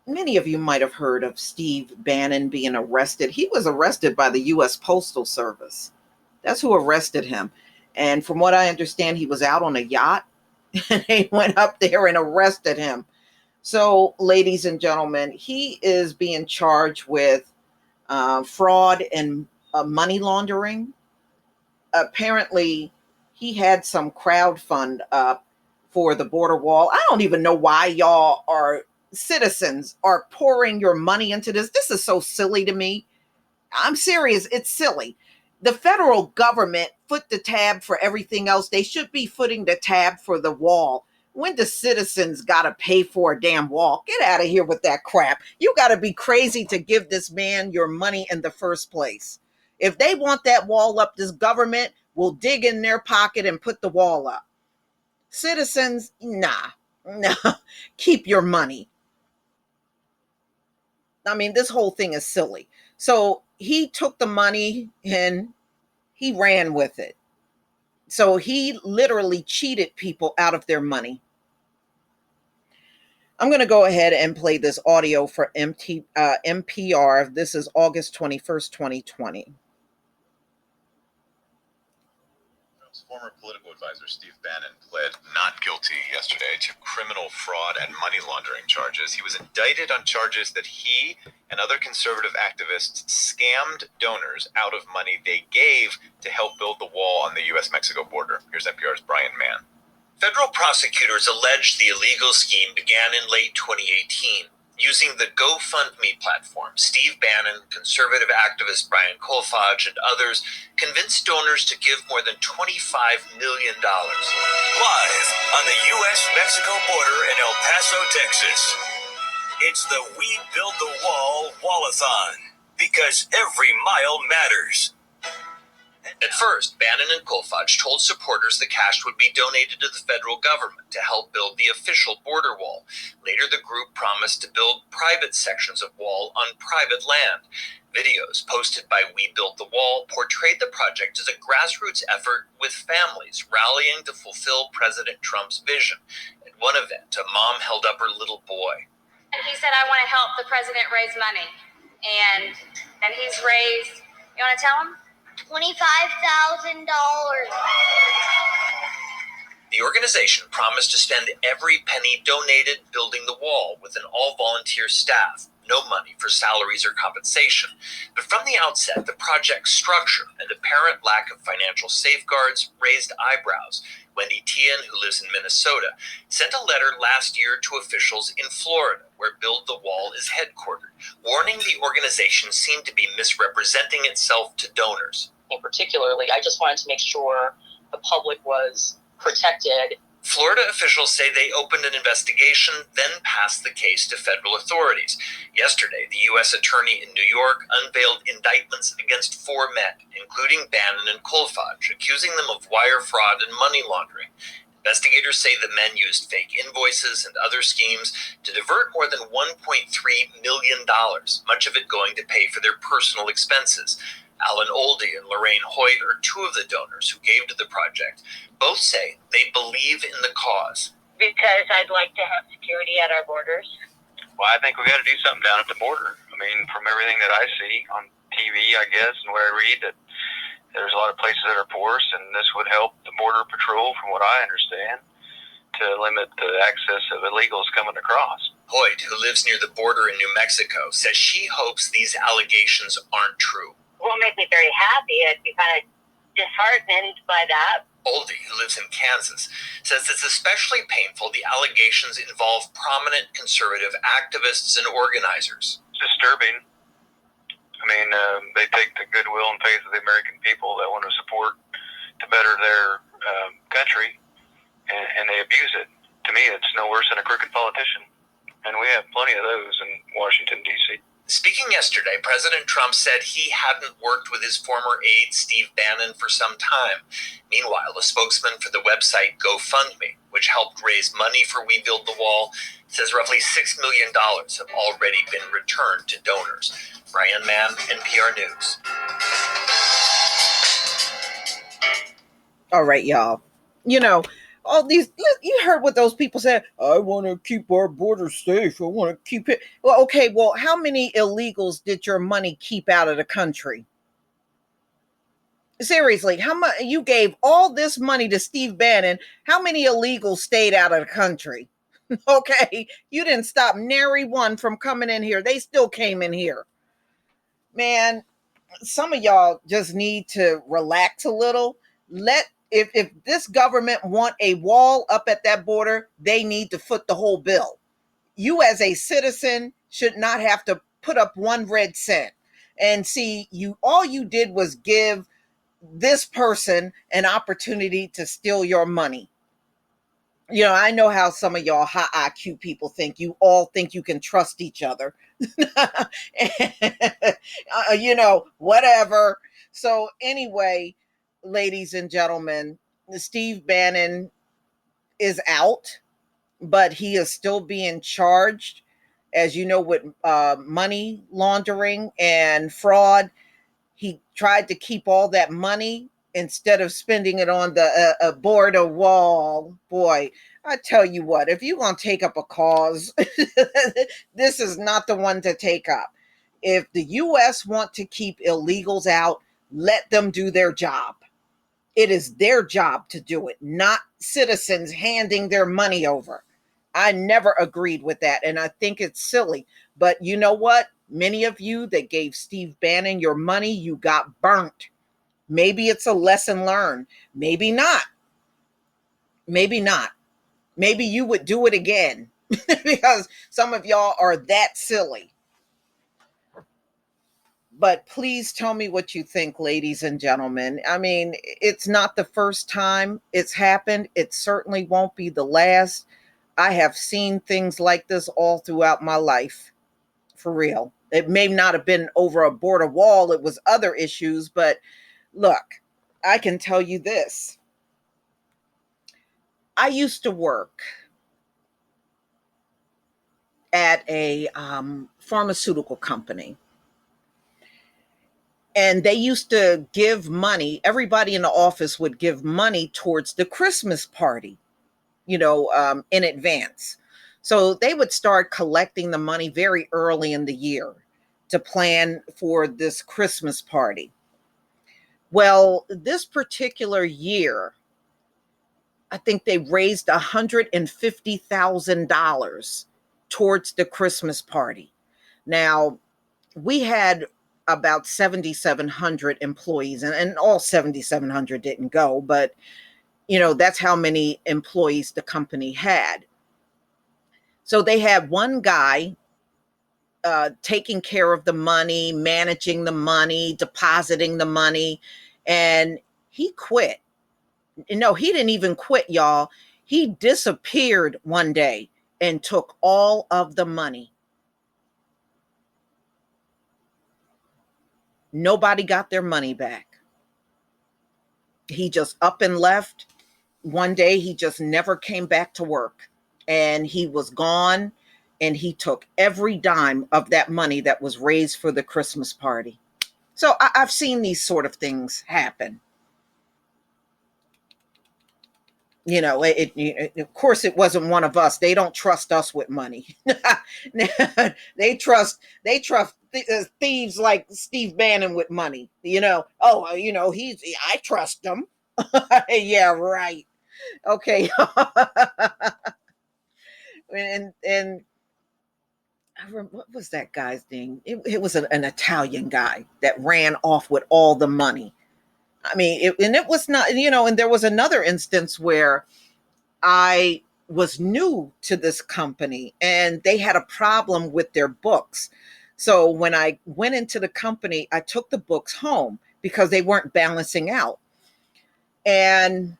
Many of you might have heard of Steve Bannon being arrested. He was arrested by the U.S. Postal Service. That's who arrested him. And from what I understand, he was out on a yacht and they went up there and arrested him. So, ladies and gentlemen, he is being charged with fraud and money laundering. Apparently, he had some crowd fund up for the border wall. I don't even know why y'all are citizens are pouring your money into this. This is so silly to me. I'm serious. It's silly. The federal government foot the tab for everything else. They should be footing the tab for the wall. When the citizens got to pay for a damn wall? Get out of here with that crap. You got to be crazy to give this man your money in the first place. If they want that wall up, this government will dig in their pocket and put the wall up. Citizens, nah. Keep your money. I mean, this whole thing is silly. So he took the money and he ran with it. So he literally cheated people out of their money. I'm going to go ahead and play this audio for NPR. This is August 21st, 2020. Former political advisor Steve Bannon pled not guilty yesterday to criminal fraud and money laundering charges. He was indicted on charges that he and other conservative activists scammed donors out of money they gave to help build the wall on the U.S.-Mexico border. Here's NPR's Brian Mann. Federal prosecutors allege the illegal scheme began in late 2018. Using the GoFundMe platform, Steve Bannon, conservative activist Brian Kolfage, and others convinced donors to give more than $25 million. Live on the U.S.-Mexico border in El Paso, Texas, it's the We Build the Wall Wallathon, because every mile matters. At first, Bannon and Kolfage told supporters the cash would be donated to the federal government to help build the official border wall. Later, the group promised to build private sections of wall on private land. Videos posted by We Built the Wall portrayed the project as a grassroots effort with families rallying to fulfill President Trump's vision. At one event, a mom held up her little boy. And he said, I want to help the president raise money. And he's raised, you want to tell him? $25,000. The organization promised to spend every penny donated building the wall with an all-volunteer staff, no money for salaries or compensation. But from the outset, the project's structure and apparent lack of financial safeguards raised eyebrows. Wendy Tian, who lives in Minnesota, sent a letter last year to officials in Florida, where Build the Wall is headquartered, warning the organization seemed to be misrepresenting itself to donors. And particularly, I just wanted to make sure the public was protected. Florida officials say they opened an investigation, then passed the case to federal authorities. Yesterday, the U.S. Attorney in New York unveiled indictments against 4 men, including Bannon and Kolfage, accusing them of wire fraud and money laundering. Investigators say the men used fake invoices and other schemes to divert more than $1.3 million, much of it going to pay for their personal expenses. Alan Oldie and Lorraine Hoyt are 2 of the donors who gave to the project. Both say they believe in the cause. Because I'd like to have security at our borders. Well, I think we got to do something down at the border. I mean, from everything that I see on TV, I guess, and where I read, that there's a lot of places that are porous, and this would help the Border Patrol, from what I understand, to limit the access of illegals coming across. Hoyt, who lives near the border in New Mexico, says she hopes these allegations aren't true. Will make me very happy. I'd be kind of disheartened by that. Oldie, who lives in Kansas, says it's especially painful the allegations involve prominent conservative activists and organizers. It's disturbing. I mean, they take the goodwill and faith of the American people that want to support to better their country, and they abuse it. To me, it's no worse than a crooked politician, and we have plenty of those in Washington, D.C. Speaking yesterday, President Trump said he hadn't worked with his former aide, Steve Bannon, for some time. Meanwhile, a spokesman for the website GoFundMe, which helped raise money for We Build the Wall, says roughly $6 million have already been returned to donors. Brian Mann, NPR News. All right, y'all. You know, all these, you heard what those people said. I want to keep our border safe. I want to keep it. Well, okay. Well, how many illegals did your money keep out of the country? Seriously, how much you gave all this money to Steve Bannon? How many illegals stayed out of the country? Okay, you didn't stop nary one from coming in here. They still came in here. Man, some of y'all just need to relax a little. If this government want a wall up at that border, they need to foot the whole bill. You as a citizen should not have to put up one red cent. And see, all you did was give this person an opportunity to steal your money. I know how some of y'all high IQ people think. You all think you can trust each other. Whatever. So anyway, ladies and gentlemen, Steve Bannon is out, but he is still being charged, as you know, with money laundering and fraud. He tried to keep all that money instead of spending it on the border wall. Boy, I tell you what, if you're going to take up a cause, this is not the one to take up. If the U.S. want to keep illegals out, let them do their job. It is their job to do it, not citizens handing their money over. I never agreed with that, and I think it's silly. But you know what? Many of you that gave Steve Bannon your money, you got burnt. Maybe it's a lesson learned. Maybe not. Maybe not. Maybe you would do it again because some of y'all are that silly. But please tell me what you think, ladies and gentlemen. I mean, it's not the first time it's happened. It certainly won't be the last. I have seen things like this all throughout my life. For real. It may not have been over a border wall. It was other issues. But look, I can tell you this. I used to work at a pharmaceutical company. And they used to give money. Everybody in the office would give money towards the Christmas party, in advance. So they would start collecting the money very early in the year to plan for this Christmas party. Well, this particular year, I think they raised $150,000 towards the Christmas party. Now, we had about 7,700 employees, and all 7,700 didn't go, but that's how many employees the company had. So they had one guy taking care of the money, managing the money, depositing the money, and he quit. No, he didn't even quit, y'all. He disappeared one day and took all of the money. Nobody got their money back. He just up and left. One day he just never came back to work, and he was gone, and he took every dime of that money that was raised for the Christmas party. So I've seen these sort of things happen. Of course it wasn't one of us. They don't trust us with money. They trust thieves like Steve Bannon with money. I trust him. Yeah, right. Okay. and what was that guy's name? It was an Italian guy that ran off with all the money. I mean, it was not, and there was another instance where I was new to this company and they had a problem with their books. So when I went into the company, I took the books home because they weren't balancing out. And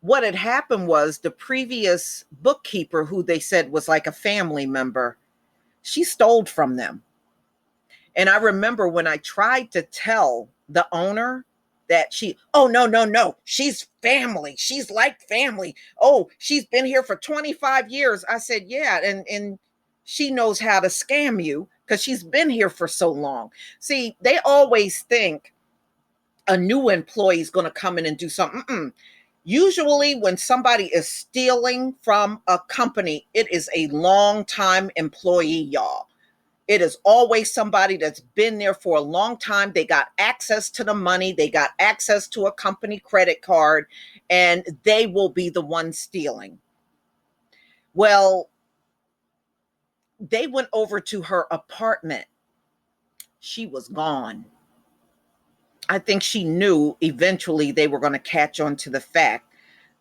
what had happened was the previous bookkeeper, who they said was like a family member, she stole from them. And I remember when I tried to tell the owner that no, she's family. She's like family. Oh, she's been here for 25 years. I said, yeah. And she knows how to scam you because she's been here for so long. See, they always think a new employee is going to come in and do something. Usually when somebody is stealing from a company, it is a long-time employee, y'all. It is always somebody that's been there for a long time. They got access to the money. They got access to a company credit card, and they will be the one stealing. Well, they went over to her apartment. She was gone. I think she knew eventually they were going to catch on to the fact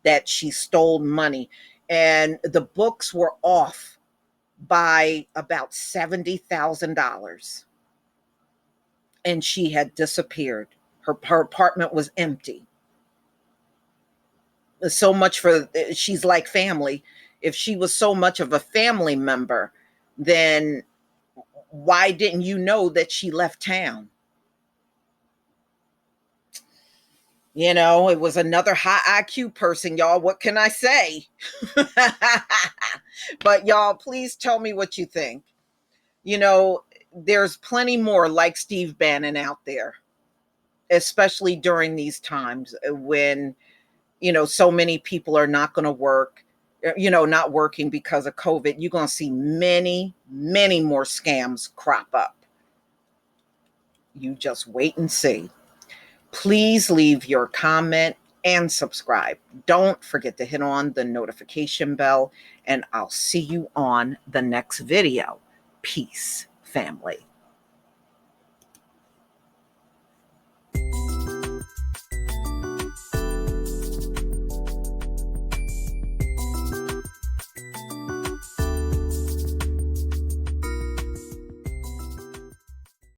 that she stole money. And the books were off by about $70,000. And she had disappeared. Her apartment was empty. So much for, she's like family. If she was so much of a family member, then why didn't you know that she left town? You know, it was another high IQ person, y'all. What can I say? But y'all, please tell me what you think. You know, there's plenty more like Steve Bannon out there, especially during these times when, you know, so many people are not going to work, you know, not working because of COVID. You're going to see many, many more scams crop up. You just wait and see. Please leave your comment and subscribe. Don't forget to hit on the notification bell, and I'll see you on the next video. Peace, family.